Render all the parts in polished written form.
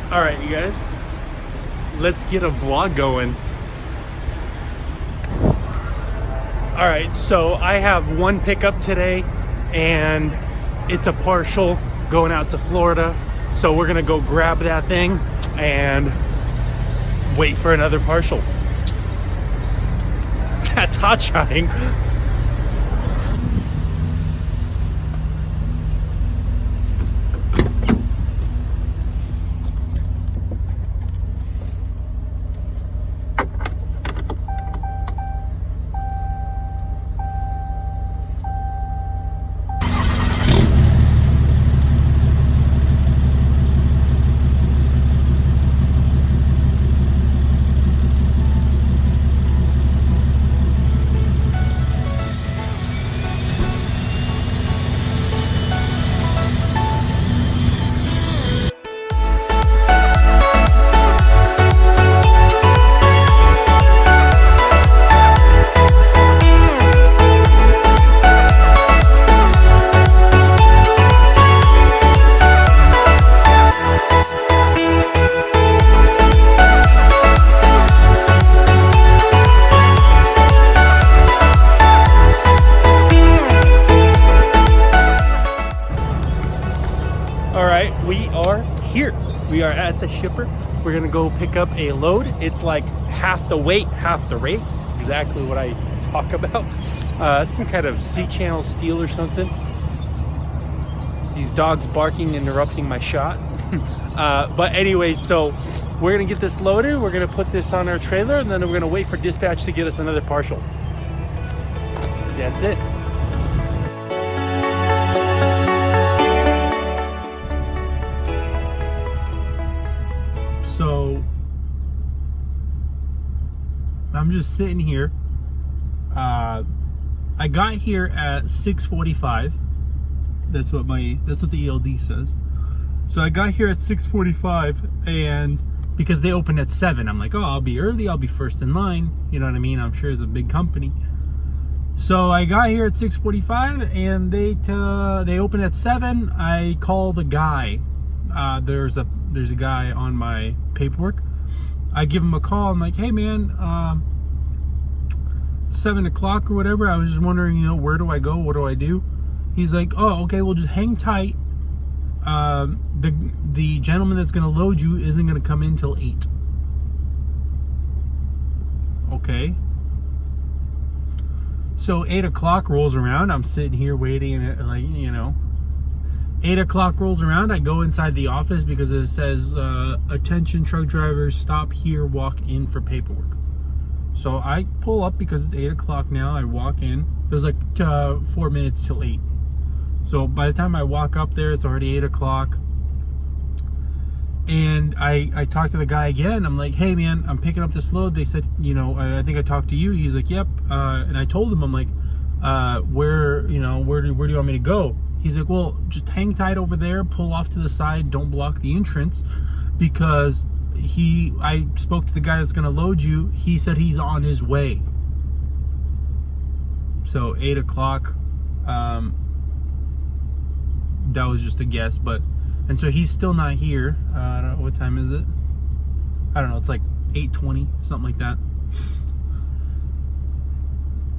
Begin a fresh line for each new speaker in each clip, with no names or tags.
All right, you guys, let's get a vlog going. All right, so I have one pickup today and it's a partial going out to Florida. So we're gonna go grab that thing and wait for another partial. That's hot-shotting. We are at the shipper. We're gonna go pick up a load. It's like half the weight, half the rate. Exactly what I talk about. Some kind of sea channel steel or something. These dogs barking, interrupting my shot. But anyway, so we're gonna get this loaded. We're gonna put this on our trailer, and then we're gonna wait for dispatch to get us another partial. That's it. So I'm just sitting here. I got here at 6:45. That's what the ELD says. So I got here at 6:45, and because they open at 7, I'm like, oh, I'll be early. I'll be first in line. You know what I mean? I'm sure it's a big company. So I got here at 6:45, and they open at 7. I call the guy. There's a guy on my paperwork. I give him a call. I'm like, hey man, 7 o'clock or whatever. I was just wondering, where do I go? What do I do? He's like, oh, okay, well just hang tight. The gentleman that's gonna load you isn't gonna come in till 8. Okay. So 8 o'clock rolls around. I'm sitting here waiting, and 8 o'clock rolls around. I go inside the office because it says, attention truck drivers, stop here, walk in for paperwork. So I pull up because it's 8 o'clock now. I walk in. It was like 4 minutes till 8. So by the time I walk up there, it's already 8 o'clock. And I talked to the guy again. I'm like, hey man, I'm picking up this load. They said, I think I talked to you. He's like, yep. And I told him, I'm like, where do you want me to go? He's like, well, just hang tight over there, pull off to the side, don't block the entrance, because I spoke to the guy that's gonna load you. He said he's on his way. So 8 o'clock, that was just a guess, and so he's still not here. I don't know, what time is it? I don't know, it's like 8:20, something like that.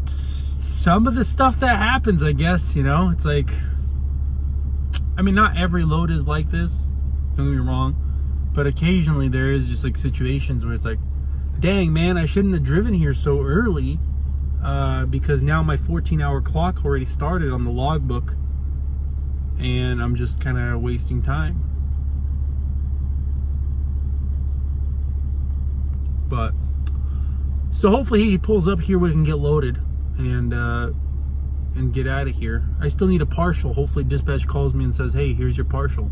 Some of the stuff that happens, I guess, it's like, I mean, not every load is like this, don't get me wrong, but occasionally there is just like situations where it's like, dang man, I shouldn't have driven here so early, because now my 14-hour clock already started on the logbook, and I'm just kind of wasting time. But so hopefully he pulls up here, we can get loaded and get out of here. I still need a partial. Hopefully dispatch calls me and says, hey, here's your partial.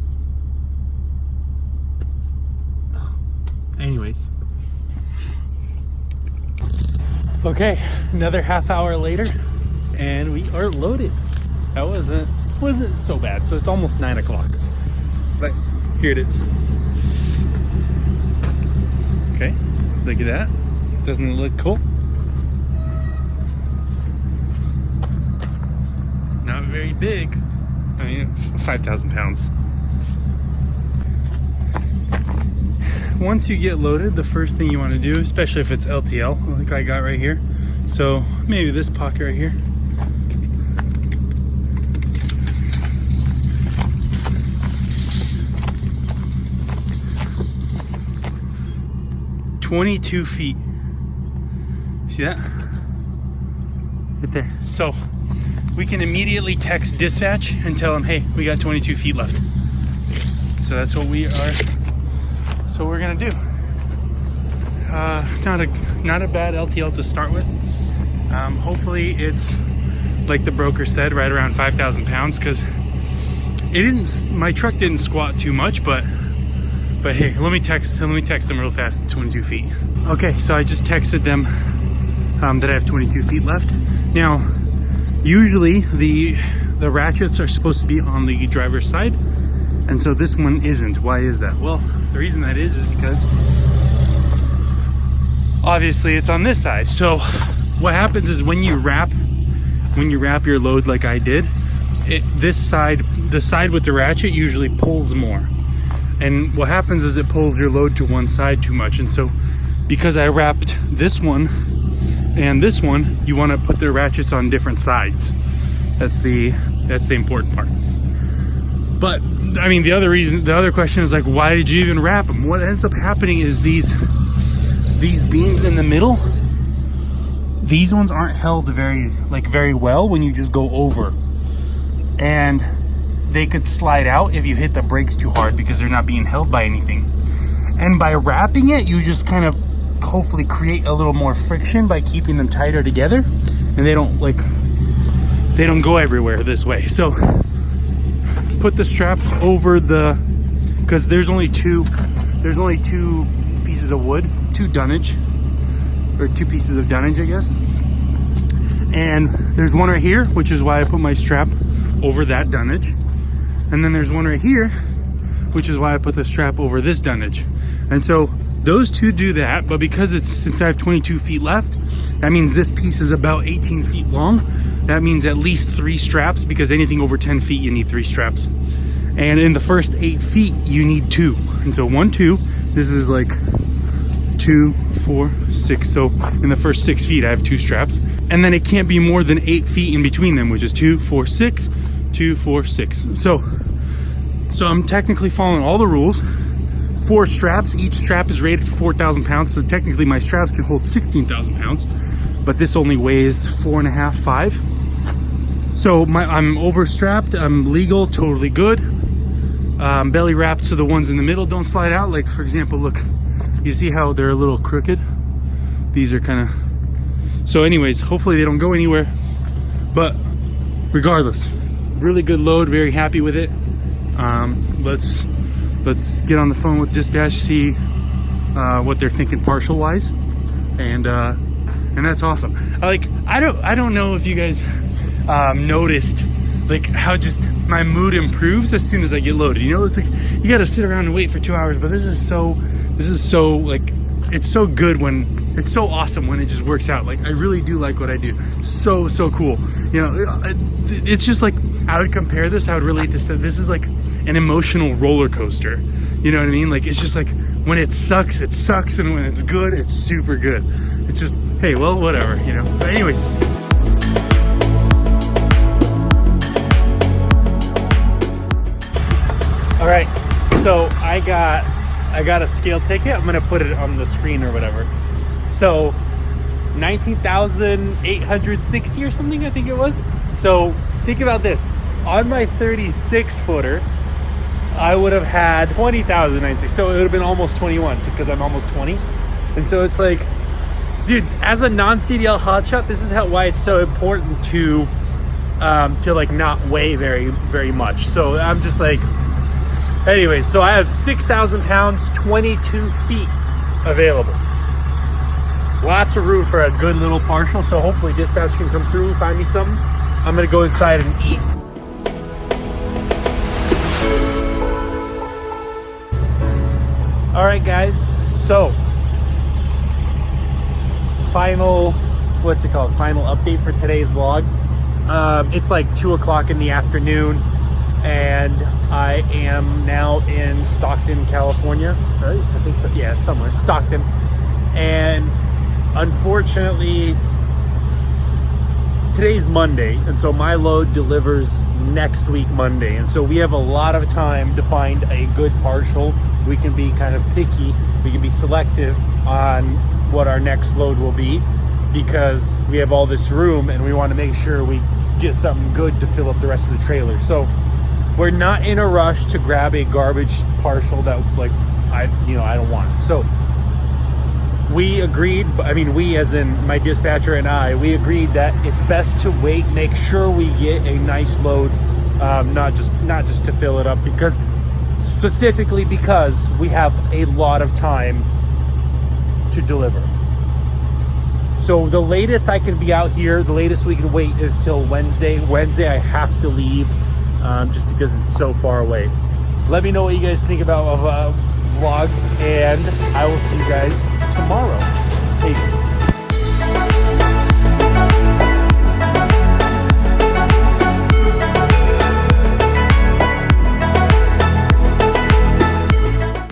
Anyways. Okay, another half hour later, and we are loaded. That wasn't so bad. So it's almost 9 o'clock. But here it is. Okay, look at that. Doesn't it look cool? Not very big. I mean, 5,000 pounds. once you get loaded, the first thing you want to do, especially if it's LTL, like I got right here, so maybe this pocket right here, $22 feet. See that? Right there. So we can immediately text dispatch and tell them, hey, we got 22 feet left. So that's what we are. So we're gonna do. Not a bad LTL to start with. Hopefully it's like the broker said, right around 5,000 pounds, because my truck didn't squat too much, but hey, let me text them real fast. 22 feet. Okay, so I just texted them that I have 22 feet left. Now, usually the ratchets are supposed to be on the driver's side, and so this one isn't. Why is that? Well, the reason that is because obviously it's on this side. So what happens is when you wrap your load like I did, the side with the ratchet usually pulls more. And what happens is it pulls your load to one side too much. And so because I wrapped this one and this one, you want to put the ratchets on different sides. That's the important part. But I mean, the other question is like, why did you even wrap them? What ends up happening is these beams in the middle, these ones aren't held very well when you just go over, and they could slide out if you hit the brakes too hard because they're not being held by anything. And by wrapping it, you just kind of hopefully create a little more friction by keeping them tighter together, and they don't go everywhere this way. So put the straps over because there's only two pieces of wood, two pieces of dunnage, I guess. And there's one right here, which is why I put my strap over that dunnage. And then there's one right here, which is why I put the strap over this dunnage. And so those two do that, but since I have 22 feet left, that means this piece is about 18 feet long. That means at least 3 straps, because anything over 10 feet, you need 3 straps. And in the first 8 feet, you need 2. And so 1, 2, this is like 2, 4, 6. So in the first 6 feet, I have 2 straps. And then it can't be more than 8 feet in between them, which is 2, 4, 6, 2, 4, 6. So I'm technically following all the rules. 4 straps, each strap is rated for 4,000 pounds. So technically my straps can hold 16,000 pounds, but this only weighs 4.5, 5. So I'm overstrapped, I'm legal, totally good. Belly wrapped so the ones in the middle don't slide out. Like, for example, look, you see how they're a little crooked? These are kind of, so anyways, hopefully they don't go anywhere. But regardless, really good load, very happy with it. Let's get on the phone with dispatch, see what they're thinking partial wise, and that's awesome. I don't know if you guys noticed like how just my mood improves as soon as I get loaded. You know, it's like you got to sit around and wait for 2 hours, but this is so like, it's so good when it's so awesome when it just works out. Like, I really do like what I do. So cool. You know, it's just like, I would compare this, I would relate this to, this is like an emotional roller coaster. You know what I mean? Like, it's just like, when it sucks, and when it's good, it's super good. It's just, hey, well, whatever, you know. But anyways. All right, so I got a scale ticket. I'm gonna put it on the screen or whatever. So 19,860 or something, I think it was. So think about this. On my 36 footer, I would have had 20,960. So it would have been almost 21 because I'm almost 20. And so it's like, dude, as a non-CDL hotshot, this is why it's so important to like not weigh very, very much. So I'm just like, anyways, so I have 6,000 pounds, 22 feet available. Lots of room for a good little partial, so hopefully dispatch can come through and find me something. I'm gonna go inside and eat. All right, guys, so final update for today's vlog. It's like 2 o'clock in the afternoon, and I am now in Stockton, California, right? I think so. Yeah, somewhere, Stockton. And unfortunately, today's Monday, and so my load delivers next week Monday, and so we have a lot of time to find a good partial. We can be kind of picky, we can be selective on what our next load will be, because we have all this room and we want to make sure we get something good to fill up the rest of the trailer. So we're not in a rush to grab a garbage partial that, like, I don't want. So we agreed, I mean we as in my dispatcher and I, we agreed that it's best to wait, make sure we get a nice load, not just to fill it up, because specifically because we have a lot of time to deliver. So the latest I can be out here, the latest we can wait is till Wednesday. Wednesday I have to leave, just because it's so far away. Let me know what you guys think about vlogs, and I will see you guys tomorrow.